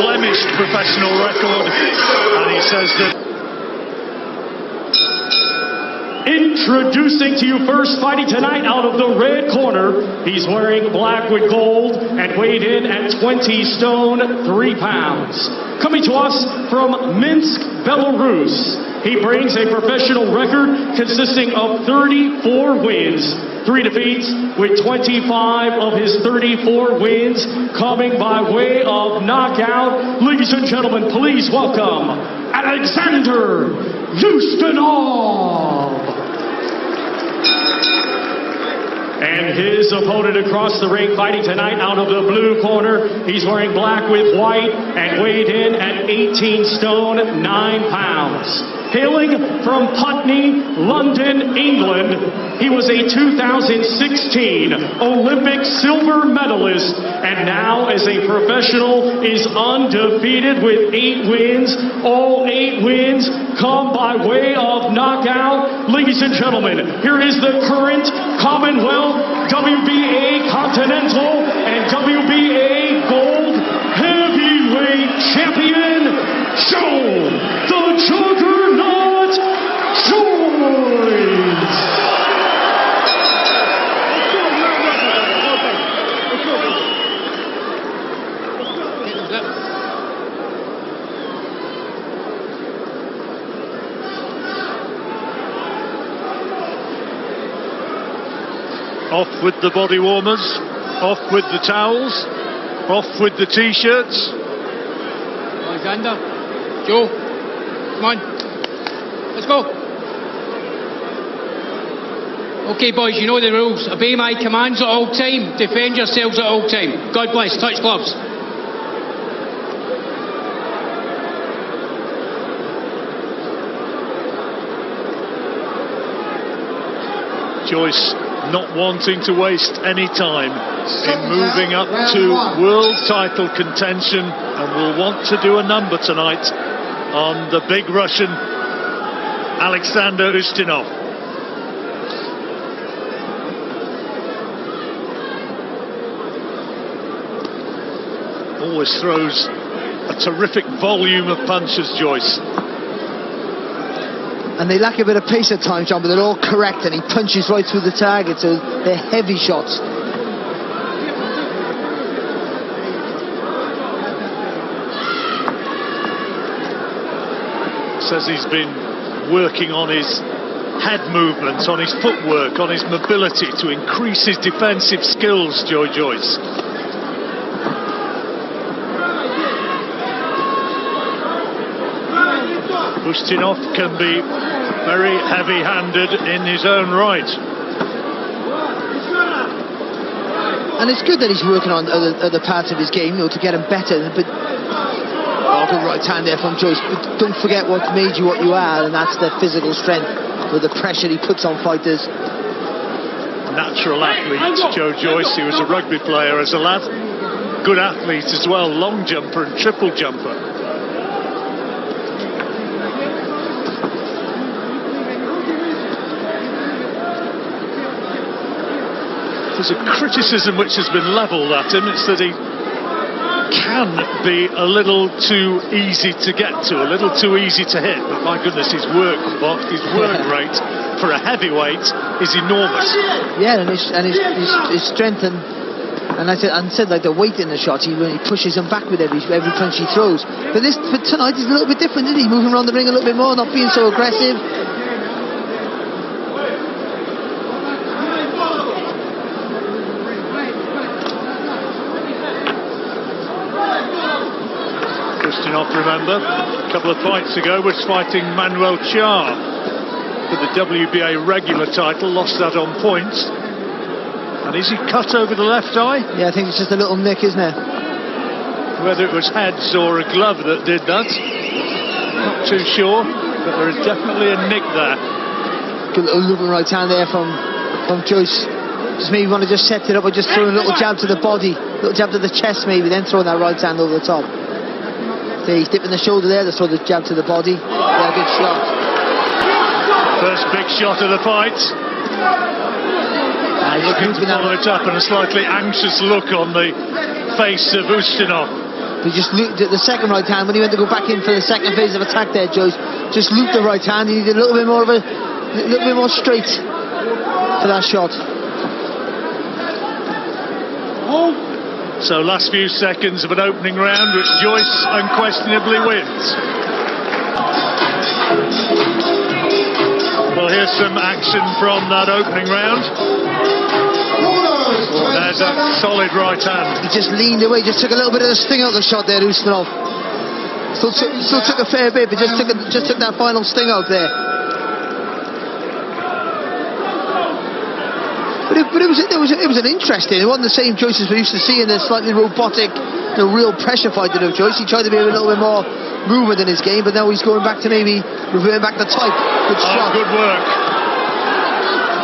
unblemished professional record, and he says that... Introducing to you first, fighting tonight out of the red corner, he's wearing black with gold and weighed in at 20 stone, 3 pounds. Coming to us from Minsk, Belarus, he brings a professional record consisting of 34 wins, 3 defeats, with 25 of his 34 wins coming by way of knockout. Ladies and gentlemen, please welcome Alexander Ustinov. And his opponent across the ring, fighting tonight out of the blue corner, he's wearing black with white and weighed in at 18 stone, 9 pounds. Hailing from Putney, London, England, he was a 2016 Olympic silver medalist, and now as a professional is undefeated with 8 wins. All 8 wins come by way of knockout. Ladies and gentlemen, here is the current Commonwealth, WBA Continental, and WBA Gold Heavyweight Champion, Joe the Juggernaut Joyce. Off with the body warmers, off with the towels, off with the t-shirts. Alexander, Joe, come on, let's go. Okay boys, you know the rules. Obey my commands at all time, defend yourselves at all time. God bless, touch gloves. Joyce not wanting to waste any time in moving up to world title contention, and will want to do a number tonight on the big Russian Alexander Ustinov. Always throws a terrific volume of punches, Joyce. And they lack a bit of pace at times, John, but they're all correct, and he punches right through the target, so they're heavy shots. Says he's been working on his head movements, on his footwork, on his mobility to increase his defensive skills, Joyce. Ustinov can be very heavy-handed in his own right. And it's good that he's working on other parts of his game, you know, to get him better. But good right hand there from Joyce. But don't forget what made you what you are, and that's the physical strength with the pressure he puts on fighters. Natural athlete, Joyce. He was a rugby player as a lad. Good athlete as well, long jumper and triple jumper. There's a criticism which has been levelled at him. It's that he can be a little too easy to get to, a little too easy to hit. But my goodness, his work rate for a heavyweight is enormous. Yeah, and his strength and I said like the weight in the shot. He really pushes him back with every punch he throws. But tonight is a little bit different, isn't he? Moving around the ring a little bit more, not being so aggressive. Ustinov, remember, a couple of fights ago was fighting Manuel Char for the WBA regular title, lost that on points. And is he cut over the left eye? Yeah, I think it's just a little nick, isn't it? Whether it was heads or a glove that did that, not too sure, but there is definitely a nick there. Good little looping right hand there from Joyce. Just maybe want to just set it up by just throwing a little jab to the body, little jab to the chest maybe, then throwing that right hand over the top. So he's dipping the shoulder there, just throw the jab to the body. Yeah, good shot. First big shot of the fight. Looking to follow it up, and a slightly anxious look on the face of Ustinov. But just looked at the second right hand when he went to go back in for the second phase of attack there, Joyce. Just looped the right hand. He needed a little bit more straight for that shot. So last few seconds of an opening round, which Joyce unquestionably wins. Well, here's some action from that opening round. There's a solid right hand. He just leaned away, just took a little bit of the sting out of the shot there, Ustinov. Still took a fair bit, but just took that final sting out there. But it was an interesting. It wasn't the same Joyce as we used to see in the slightly robotic, the real pressure fighting of Joyce. He tried to be a little bit more movement in his game, but now he's going back to maybe reverting back to type. Good shot. Good work.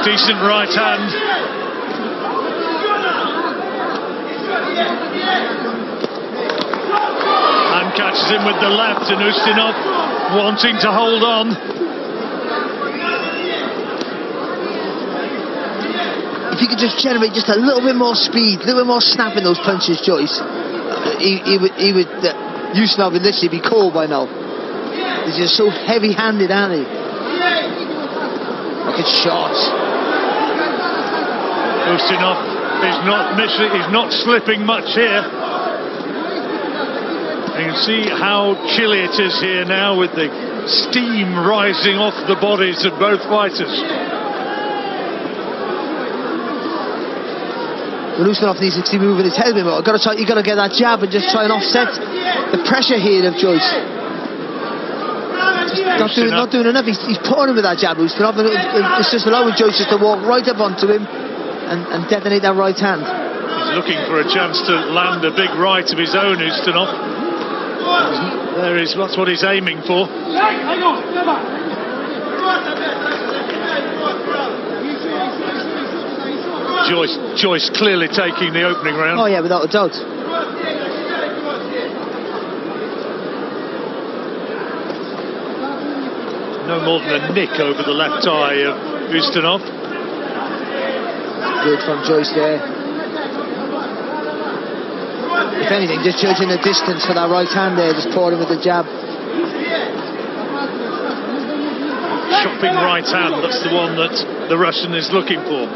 Decent right hand. And catches him with the left, and Ustinov wanting to hold on. If you could just generate just a little bit more speed, a little bit more snap in those punches, Joyce, Ustinov would literally be cold by now. He's just so heavy-handed, aren't he? Look at shots. Ustinov is not missing, he's not slipping much here. You can see how chilly it is here now with the steam rising off the bodies of both fighters. Well, Ustinov needs to keep moving his head a bit more. You've got to get that jab and just try and offset the pressure here of Joyce. Not doing enough. He's pouring with that jab, Ustinov. It's just allowing Joyce just to walk right up onto him and detonate that right hand. He's looking for a chance to land a big right of his own, Ustinov. That's what he's aiming for. Joyce clearly taking the opening round. Oh yeah, without a doubt. No more than a nick over the left eye of Ustinov. Good from Joyce there. If anything, just judging the distance for that right hand there, just pouring with the jab. Chopping right hand, that's the one that the Russian is looking for.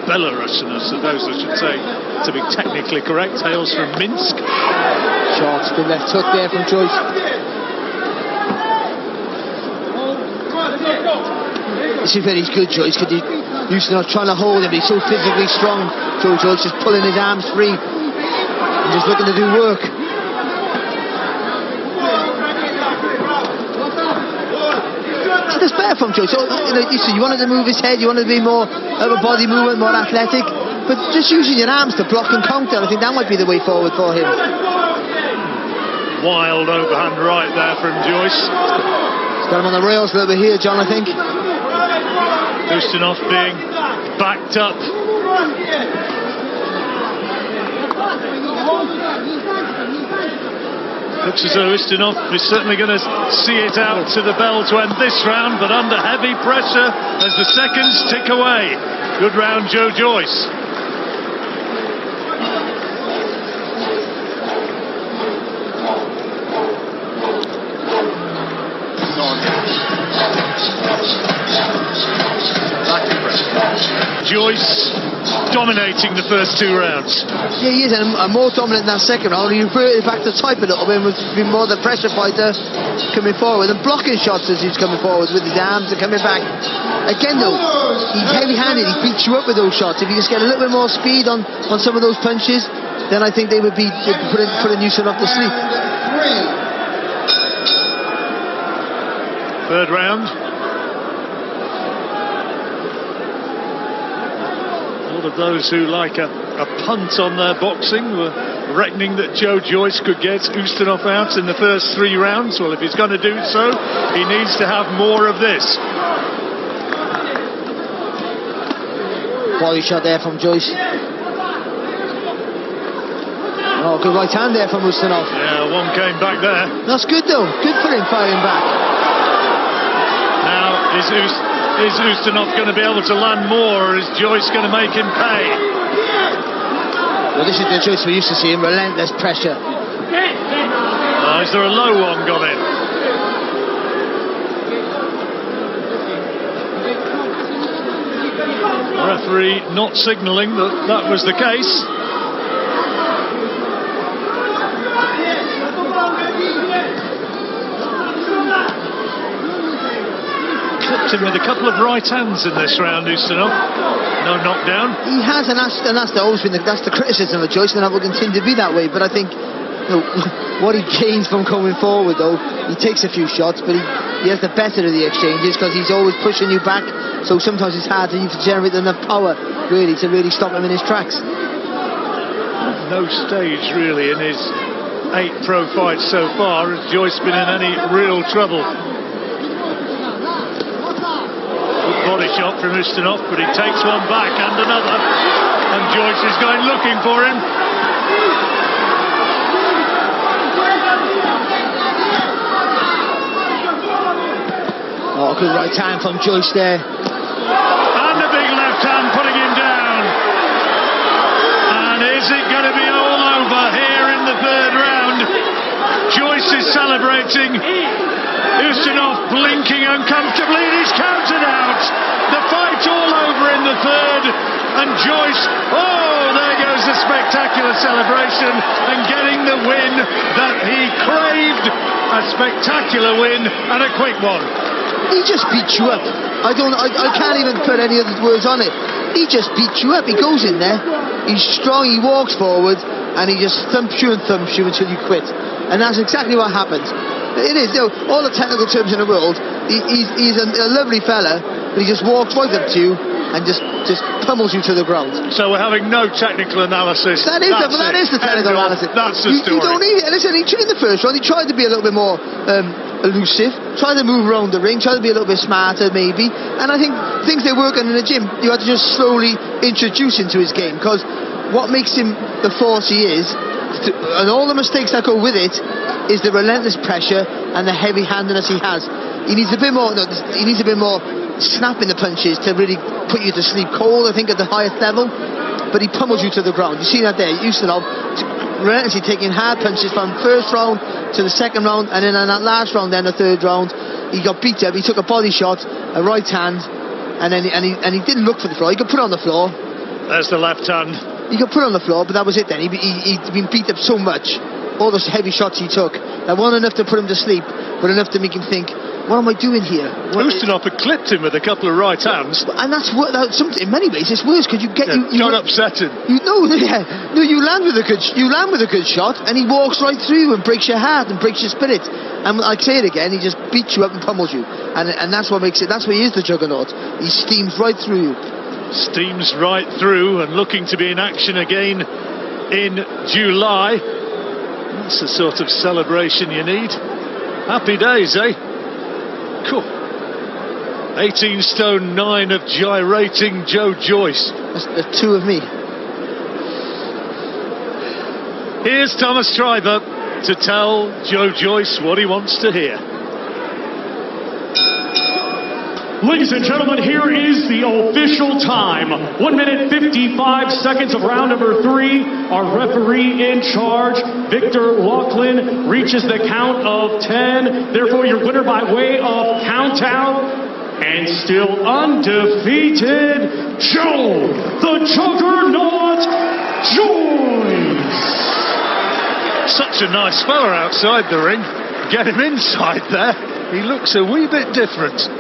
Belarusian, I suppose I should say, to be technically correct. Hails from Minsk. Shots, good left hook there from Joyce. This is very good, Joyce, because Ustinov trying to hold him. He's so physically strong. Joyce just pulling his arms free and just looking to do work. It's better from Joyce. You wanted to move his head, you wanted to be more upper body movement, more athletic, but just using your arms to block and counter, I think that might be the way forward for him. Wild overhand right there from Joyce. He's got him on the rails a little bit here, John, I think. Ustinov being backed up. Looks as though Ustinov is certainly going to see it out to the bell to end this round, but under heavy pressure as the seconds tick away. Good round, Joyce. Joyce dominating the first two rounds. Yeah, he is, and more dominant in that second round. He reverted back to type a little bit, was more the pressure fighter coming forward and blocking shots as he's coming forward with his arms and coming back. Again though, he's heavy-handed, he beats you up with those shots. If you just get a little bit more speed on some of those punches, then I think they'd put a Ustinov to sleep. Third round. All of those who like a punt on their boxing were reckoning that Joyce could get Ustinov out in the first three rounds. Well, if he's going to do so, he needs to have more of this. Body shot there from Joyce. Oh, good right hand there from Ustinov. Yeah, one came back there. That's good though. Good for him firing back. Now, is Ustinov going to be able to land more, or is Joyce going to make him pay? Well, this is the Joyce we used to see him, relentless pressure. Is there a low one gone in? Referee not signalling that that was the case. Clipped him with a couple of right hands in this round, Ustinov. No knockdown. He has, and that's always been that's the criticism of Joyce, and that will continue to be that way. But I think what he gains from coming forward, though, he takes a few shots, but he has the better of the exchanges because he's always pushing you back. So sometimes it's hard to generate enough power, really, to really stop him in his tracks. No stage, really, in his 8 pro fights so far has Joyce been in any real trouble. Good body shot from Ustinov, but he takes one back and another, and Joyce is going looking for him. Oh, good right hand from Joyce there. And a big left hand putting him down. And is it going to be all over here in the 3rd round? Joyce is celebrating. Ustinov blinking uncomfortably, and he's counted out. The fight's all over in the 3rd. And Joyce, there goes the spectacular celebration and getting the win that he craved. A spectacular win and a quick one. He just beats you up. I can't even put any other words on it. He just beats you up. He goes in there, he's strong, he walks forward, and he just thumps you until you quit. And that's exactly what happened. It is, all the technical terms in the world, he's a lovely fella, but he just walks right up to you and just pummels you to the ground. So we're having no technical analysis. That is the technical analysis. That's the story. You don't need it. Listen, in the first round, he tried to be a little bit more elusive, tried to move around the ring, tried to be a little bit smarter maybe, and I think things they work on in the gym, you have to just slowly introduce into his game, because what makes him the force he is, and all the mistakes that go with it, is the relentless pressure and the heavy-handedness he has. He needs a bit more snap in the punches to really put you to sleep cold, I think, at the highest level, but he pummels you to the ground. You see that there, Ustinov relentlessly taking hard punches from 1st round to the 2nd round, and then in that last round, then the 3rd round, he got beat up. He took a body shot, a right hand, and he didn't look for the floor. He got put on the floor. There's the left hand. He got put on the floor, but that was it then. He'd been beat up so much, all those heavy shots he took, that weren't enough to put him to sleep, but enough to make him think, what am I doing here? Ustinov had clipped him with a couple of right hands. And that's in many ways it's worse, because you got upset him. You land with a good shot, and he walks right through you and breaks your heart and breaks your spirit. And I say it again, he just beats you up and pummels you, and that's what makes it. That's why he is the juggernaut. He steams right through you. Steams right through, and looking to be in action again in July. That's the sort of celebration you need. Happy days, eh? Cool. 18 stone 9 of gyrating Joe Joyce. That's the 2 of me. Here's Thomas Schreiber to tell Joe Joyce what he wants to hear. Ladies and gentlemen, here is the official time. 1 minute 55 seconds of round number 3. Our referee in charge, Victor Laughlin, reaches the count of 10. Therefore, your winner by way of count out, and still undefeated, Joe the Juggernaut Joyce. Such a nice fella outside the ring. Get him inside there. He looks a wee bit different.